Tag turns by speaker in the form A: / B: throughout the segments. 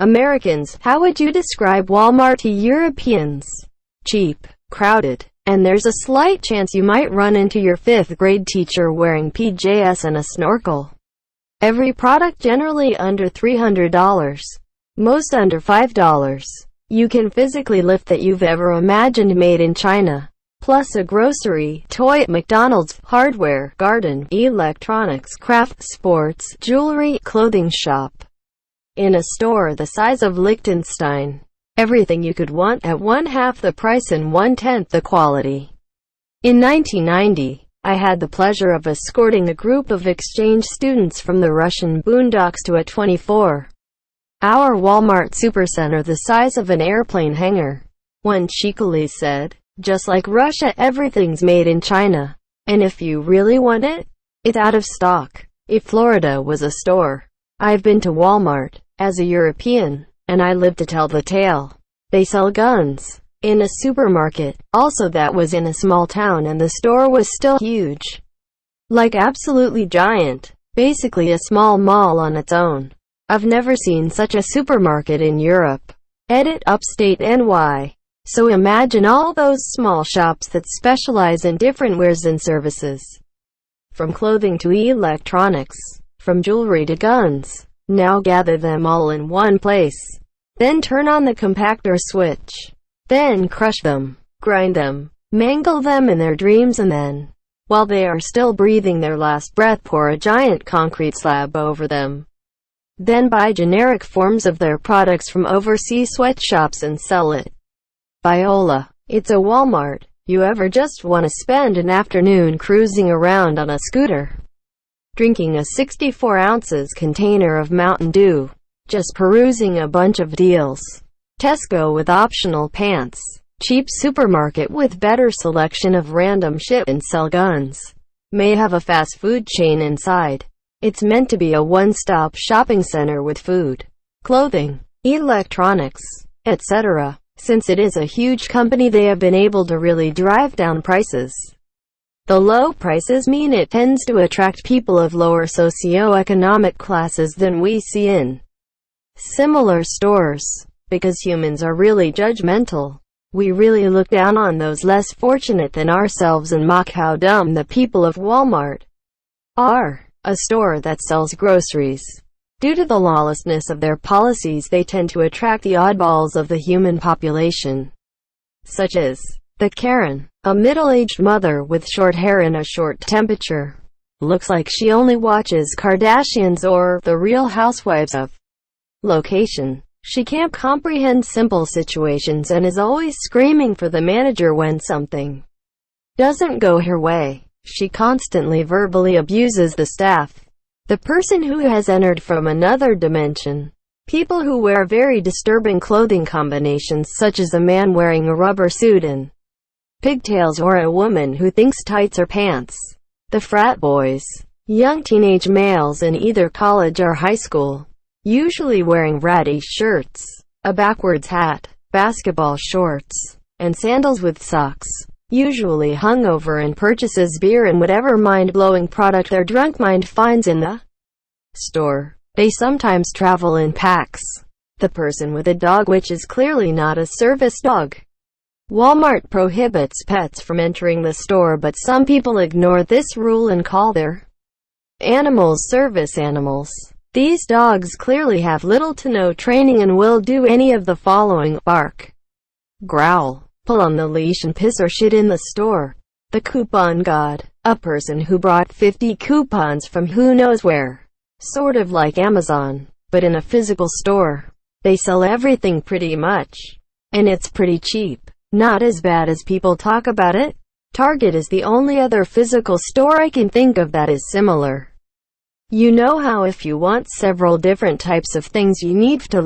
A: Americans, how would you describe Walmart to Europeans? Cheap, crowded, and there's a slight chance you might run into your 5th grade teacher wearing PJs and a snorkel. Every product generally under $300. Most under $5. You can physically lift that you've ever imagined made in China. Plus a grocery, toy, McDonald's, hardware, garden, electronics, craft, sports, jewelry, clothing shop. In a store the size of Liechtenstein. Everything you could want at 1/2 the price and 1/10 the quality. In 1990, I had the pleasure of escorting a group of exchange students from the Russian boondocks to a 24-hour Walmart supercenter the size of an airplane hangar. One cheekily said, "Just like Russia, everything's made in China. And if you really want it, it's out of stock." If Florida was a store, I've been to Walmart, as a European, and I live to tell the tale. They sell guns. In a supermarket, also that was in a small town, and the store was still huge. Like absolutely giant. Basically a small mall on its own. I've never seen such a supermarket in Europe. Edit upstate NY. So imagine all those small shops that specialize in different wares and services. From clothing to electronics, from jewelry to guns. Now gather them all in one place. Then turn on the compactor switch. Then crush them, grind them, mangle them in their dreams, and then, while they are still breathing their last breath, pour a giant concrete slab over them. Then buy generic forms of their products from overseas sweatshops and sell it. Viola, it's a Walmart. You ever just want to spend an afternoon cruising around on a scooter, drinking a 64 ounces container of Mountain Dew, just perusing a bunch of deals. Tesco with optional pants. Cheap supermarket with better selection of random shit and sell guns. May have a fast food chain inside. It's meant to be a one-stop shopping center with food, clothing, electronics, etc. Since it is a huge company, they have been able to really drive down prices. The low prices mean it tends to attract people of lower socioeconomic classes than we see in similar stores. Because humans are really judgmental. We really look down on those less fortunate than ourselves and mock how dumb the people of Walmart are. A store that sells groceries. Due to the lawlessness of their policies, they tend to attract the oddballs of the human population, such as the Karen, a middle-aged mother with short hair and a short temperature. Looks like she only watches Kardashians or The Real Housewives of Location. She can't comprehend simple situations and is always screaming for the manager when something doesn't go her way. She constantly verbally abuses the staff. The person who has entered from another dimension. People who wear very disturbing clothing combinations, such as a man wearing a rubber suit and pigtails, or a woman who thinks tights are pants. The frat boys. Young teenage males in either college or high school. Usually wearing ratty shirts, a backwards hat, basketball shorts, and sandals with socks. Usually hungover and purchases beer and whatever mind-blowing product their drunk mind finds in the store. They sometimes travel in packs. The person with a dog, which is clearly not a service dog. Walmart prohibits pets from entering the store, but some people ignore this rule and call their animals service animals. These dogs clearly have little to no training and will do any of the following: bark, growl, pull on the leash, and piss or shit in the store. The coupon god. A person who brought 50 coupons from who knows where. Sort of like Amazon, but in a physical store. They sell everything pretty much. And it's pretty cheap. Not as bad as people talk about it. Target is the only other physical store I can think of that is similar. You know how if you want several different types of things you need to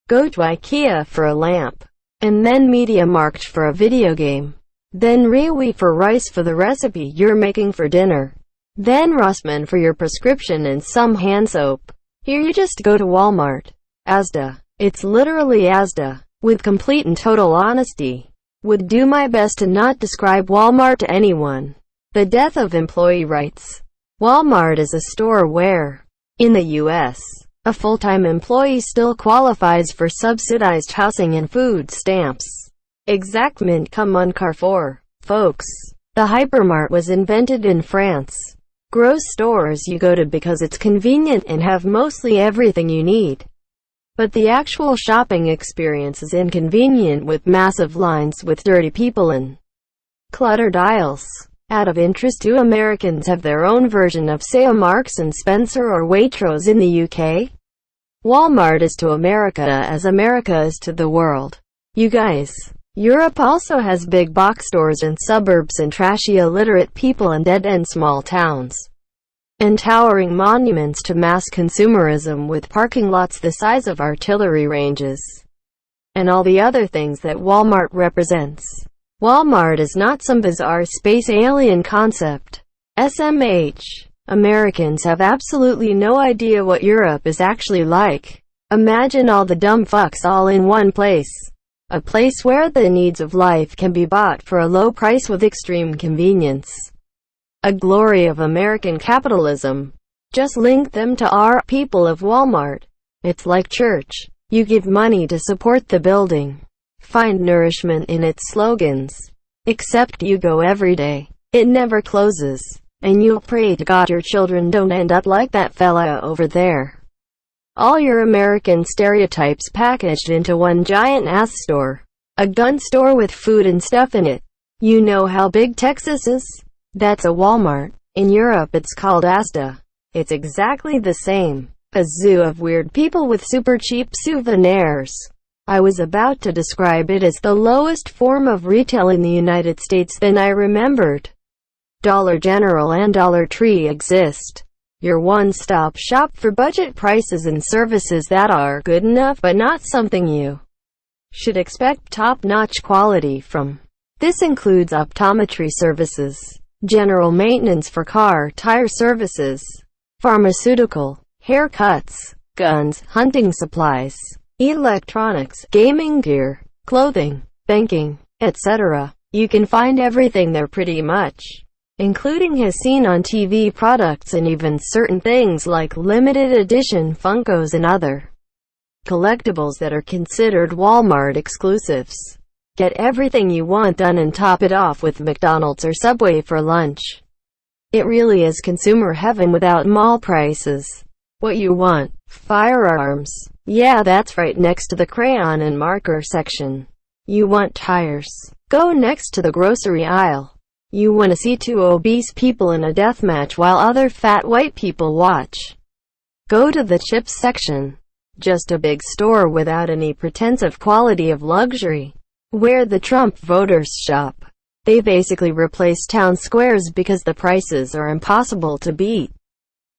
A: go to IKEA for a lamp, and then MediaMarkt for a video game, then Rewe for rice for the recipe you're making for dinner, then Rossmann for your prescription and some hand soap. Here you just go to Walmart. Asda. It's literally Asda. With complete and total honesty, would do my best to not describe Walmart to anyone. The death of employee rights. Walmart is a store where, in the U.S., A full-time employee still qualifies for subsidized housing and food stamps. Exactement comme un Carrefour, folks. The hypermart was invented in France. Gross stores you go to because it's convenient and have mostly everything you need. But the actual shopping experience is inconvenient with massive lines with dirty people and cluttered aisles. Out of interest, do Americans have their own version of, say, a Marks and Spencer or Waitrose in the UK? Walmart is to America as America is to the world. You guys. Europe also has big box stores in suburbs and trashy illiterate people in dead-end small towns. And towering monuments to mass consumerism with parking lots the size of artillery ranges. And all the other things that Walmart represents. Walmart is not some bizarre space alien concept. SMH. Americans have absolutely no idea what Europe is actually like. Imagine all the dumb fucks all in one place. A place where the needs of life can be bought for a low price with extreme convenience. A glory of American capitalism. Just link them to our people of Walmart. It's like church. You give money to support the building. Find nourishment in its slogans. Except you go every day. It never closes. And you'll pray to God your children don't end up like that fella over there. All your American stereotypes packaged into one giant ass store. A gun store with food and stuff in it. You know how big Texas is? That's a Walmart. In Europe it's called Asda. It's exactly the same. A zoo of weird people with super cheap souvenirs. I was about to describe it as the lowest form of retail in the United States, then I remembered. Dollar General and Dollar Tree exist. Your one-stop shop for budget prices and services that are good enough but not something you should expect top-notch quality from. This includes optometry services, general maintenance for car tire services, pharmaceutical, haircuts, guns, hunting supplies, electronics, gaming gear, clothing, banking, etc. You can find everything there pretty much, including his seen on TV products and even certain things like limited edition Funkos and other collectibles that are considered Walmart exclusives. Get everything you want done and top it off with McDonald's or Subway for lunch. It really is consumer heaven without mall prices. What you want? Firearms. Yeah, that's right, next to the crayon and marker section. You want tires? Go next to the grocery aisle. You want to see two obese people in a death match while other fat white people watch? Go to the chips section. Just a big store without any pretense of quality of luxury. Where the Trump voters shop. They basically replaced town squares because the prices are impossible to beat.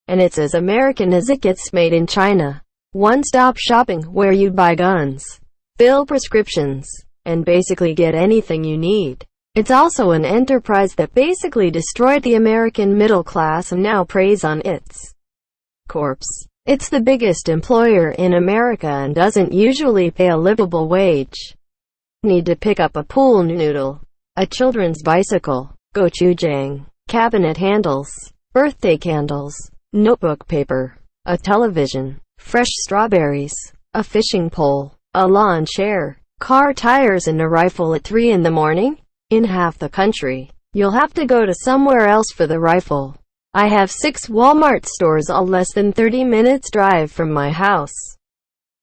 A: And it's as American as it gets, made in China. One-stop shopping where you buy guns, fill prescriptions, and basically get anything you need. It's also an enterprise that basically destroyed the American middle class and now preys on its corpse. It's the biggest employer in America and doesn't usually pay a livable wage. Need to pick up a pool noodle, a children's bicycle, gochujang, cabinet handles, birthday candles, notebook paper, a television, fresh strawberries, a fishing pole, a lawn chair, car tires and a rifle at 3 in the morning? In half the country, you'll have to go to somewhere else for the rifle. I have 6 Walmart stores all less than 30 minutes drive from my house.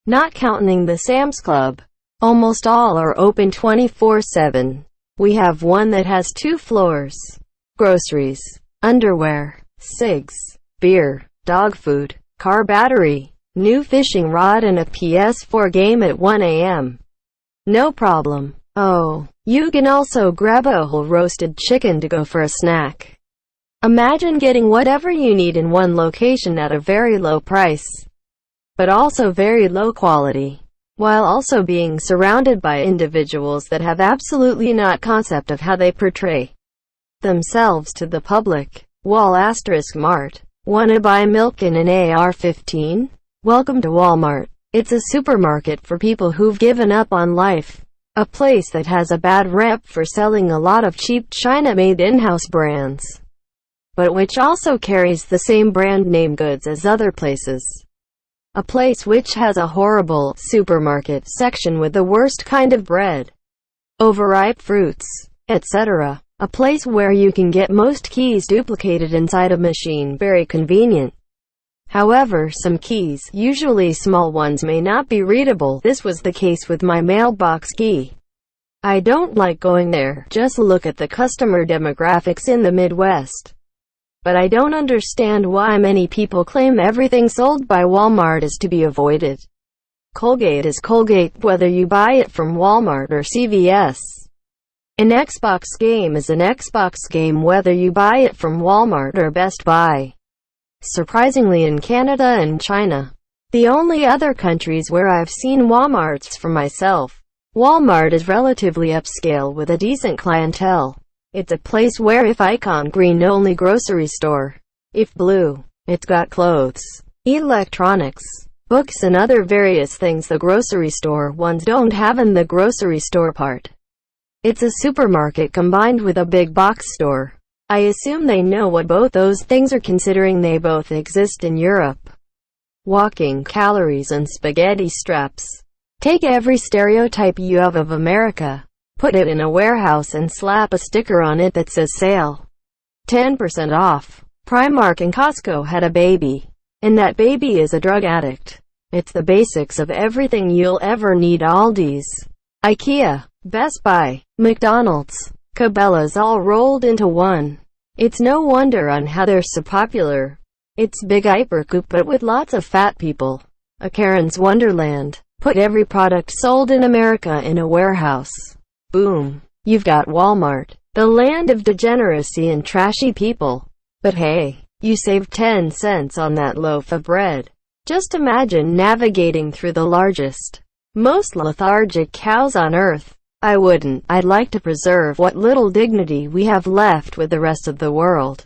A: Not counting the Sam's Club. Almost all are open 24/7. We have one that has 2 floors. Groceries, underwear, cigs, beer, dog food, car battery, new fishing rod and a PS4 game at 1 a.m. No problem. Oh, you can also grab a whole roasted chicken to go for a snack. Imagine getting whatever you need in one location at a very low price, but also very low quality, while also being surrounded by individuals that have absolutely not concept of how they portray themselves to the public. Wal**Mart. Wanna buy milk in an AR-15? Welcome to Walmart. It's a supermarket for people who've given up on life. A place that has a bad rep for selling a lot of cheap China-made in-house brands, but which also carries the same brand name goods as other places. A place which has a horrible supermarket section with the worst kind of bread, overripe fruits, etc. A place where you can get most keys duplicated inside a machine, very convenient. However, some keys, usually small ones, may not be readable. This was the case with my mailbox key. I don't like going there. Just look at the customer demographics in the Midwest. But I don't understand why many people claim everything sold by Walmart is to be avoided. Colgate is Colgate, whether you buy it from Walmart or CVS. An Xbox game is an Xbox game, whether you buy it from Walmart or Best Buy. Surprisingly, in Canada and China, the only other countries where I've seen Walmarts for myself, Walmart is relatively upscale with a decent clientele. It's a place where if icon green, only grocery store. If blue, it's got clothes, electronics, books and other various things the grocery store ones don't have in the grocery store part. It's a supermarket combined with a big box store. I assume they know what both those things are, considering they both exist in Europe. Walking calories and spaghetti straps. Take every stereotype you have of America, put it in a warehouse and slap a sticker on it that says sale. 10% off. Primark and Costco had a baby, and that baby is a drug addict. It's the basics of everything you'll ever need. Aldi's, IKEA, Best Buy, McDonald's, Cabela's all rolled into one. It's no wonder on how they're so popular. It's big hypercoop but with lots of fat people. A Karen's wonderland. Put every product sold in America in a warehouse. Boom. You've got Walmart, the land of degeneracy and trashy people. But hey, you saved 10 cents on that loaf of bread. Just imagine navigating through the largest, most lethargic cows on earth. I wouldn't. I'd like to preserve what little dignity we have left with the rest of the world.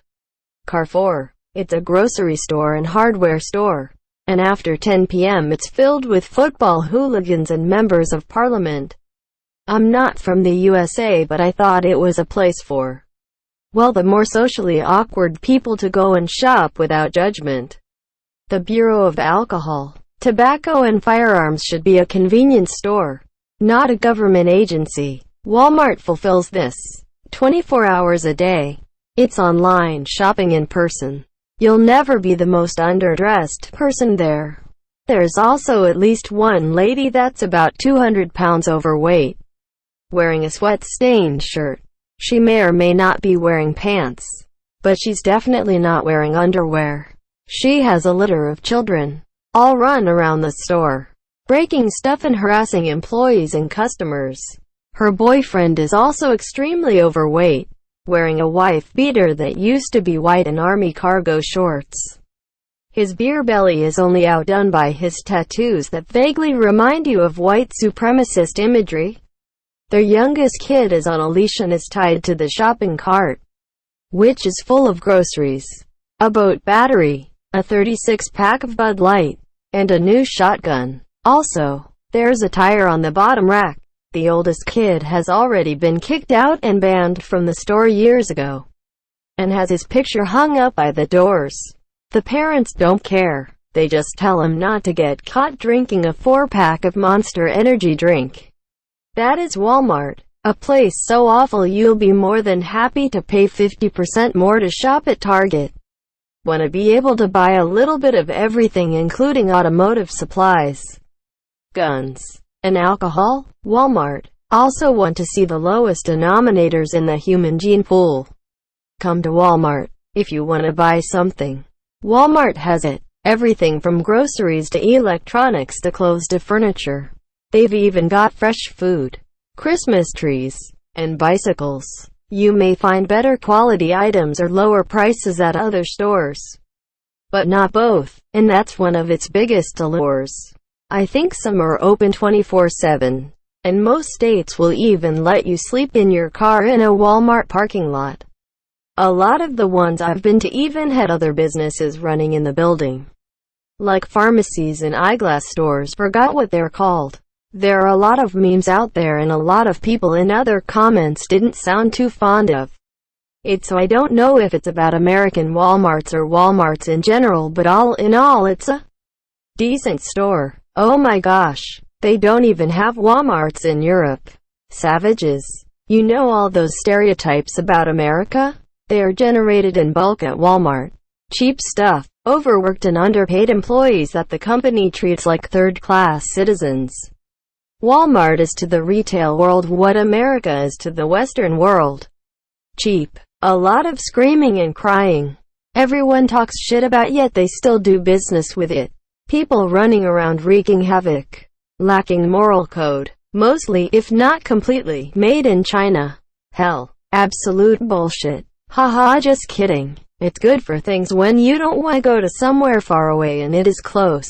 A: Carrefour. It's a grocery store and hardware store. And after 10 p.m. it's filled with football hooligans and members of parliament. I'm not from the USA, but I thought it was a place for, well, the more socially awkward people to go and shop without judgment. The Bureau of Alcohol, Tobacco and Firearms should be a convenience store, not a government agency. Walmart fulfills this 24 hours a day. It's online shopping in person. You'll never be the most underdressed person there. There's also at least one lady that's about 200 pounds overweight, wearing a sweat-stained shirt. She may or may not be wearing pants, but she's definitely not wearing underwear. She has a litter of children, all run around the store, breaking stuff and harassing employees and customers. Her boyfriend is also extremely overweight, wearing a wife beater that used to be white and army cargo shorts. His beer belly is only outdone by his tattoos that vaguely remind you of white supremacist imagery. Their youngest kid is on a leash and is tied to the shopping cart, which is full of groceries, a boat battery, a 36-pack of Bud Light, and a new shotgun. Also, there's a tire on the bottom rack. The oldest kid has already been kicked out and banned from the store years ago, and has his picture hung up by the doors. The parents don't care. They just tell him not to get caught drinking a 4-pack of Monster Energy drink. That is Walmart, a place so awful you'll be more than happy to pay 50% more to shop at Target. Want to be able to buy a little bit of everything, including automotive supplies, guns, and alcohol? Walmart. Also want to see the lowest denominators in the human gene pool? Come to Walmart. If you want to buy something, Walmart has it. Everything from groceries to electronics to clothes to furniture. They've even got fresh food, Christmas trees, and bicycles. You may find better quality items or lower prices at other stores, but not both, and that's one of its biggest allures. I think some are open 24/7, and most states will even let you sleep in your car in a Walmart parking lot. A lot of the ones I've been to even had other businesses running in the building, like pharmacies and eyeglass stores. Forgot what they're called. There are a lot of memes out there and a lot of people in other comments didn't sound too fond of it, so I don't know if it's about American Walmarts or Walmarts in general, but all in all it's a Decent store. Oh my gosh. They don't even have Walmarts in Europe. Savages. You know all those stereotypes about America? They are generated in bulk at Walmart. Cheap stuff. Overworked and underpaid employees that the company treats like third-class citizens. Walmart is to the retail world what America is to the Western world. Cheap. A lot of screaming and crying. Everyone talks shit about yet they still do business with it. People running around wreaking havoc. Lacking moral code. Mostly, if not completely, made in China. Hell. Absolute bullshit. Haha, just kidding. It's good for things when you don't want to go to somewhere far away and it is close.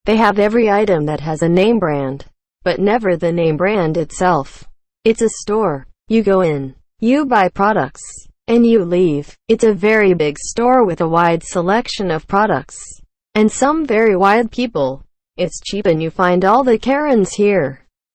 A: They have every item that has a name brand, but never the name brand itself. It's a store. You go in, you buy products, and you leave. It's a very big store with a wide selection of products, and some very wide people. It's cheap and you find all the Karens here.